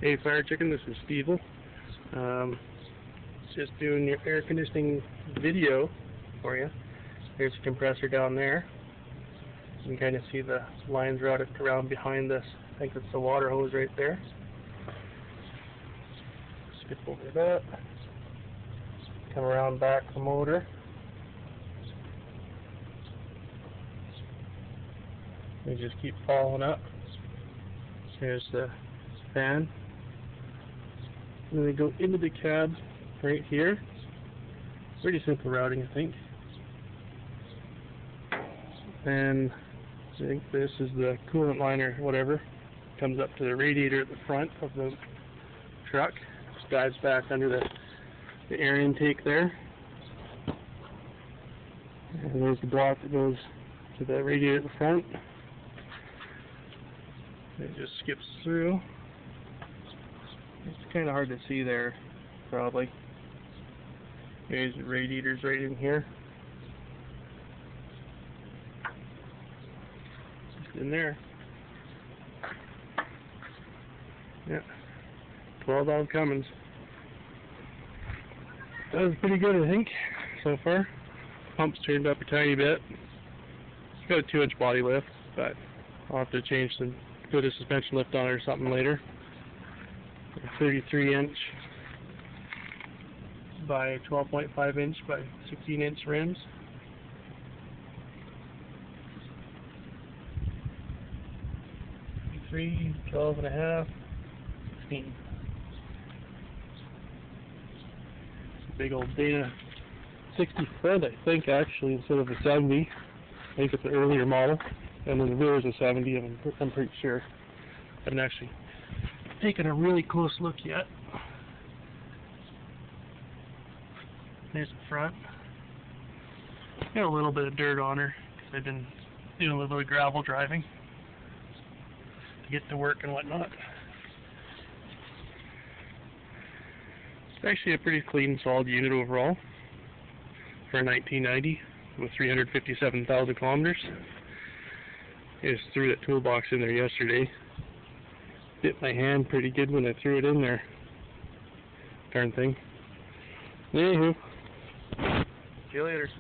Hey Fire Chicken, this is Stevel. Just doing your air conditioning video for you. There's a compressor down there. You can kind of see the lines routed around behind this. I think it's the water hose right there. Skip over that. Come around back the motor. They just keep following up. Here's the fan. And then they go into the cab right here. Pretty simple routing, I think. And I think this is the coolant line or whatever. Comes up to the radiator at the front of the truck. Just dives back under the air intake there. And there's the block that goes to the radiator at the front. It just skips through. It's kind of hard to see there, probably. There's the radiators right in here. Just in there. Yeah. 12-valve Cummins. That was pretty good, I think, so far. Pump's turned up a tiny bit. It's got a 2-inch body lift, but I'll have to change some, put a suspension lift on it or something later. 33-inch by 12.5-inch by 16-inch rims. 3, 12.5, 16. Big old Dana 60 foot, I think, actually, instead of a 70. I think it's an earlier model. And then the rear is a 70, I'm pretty sure. I haven't actually taken a really close look yet. There's the front. Got a little bit of dirt on her because I've been doing a little bit of gravel driving to get to work and whatnot. It's actually a pretty clean, solid unit overall for a 1990 with 357,000 kilometers. I just threw that toolbox in there yesterday. Bit my hand pretty good when I threw it in there. Darn thing. Anywho, see you later.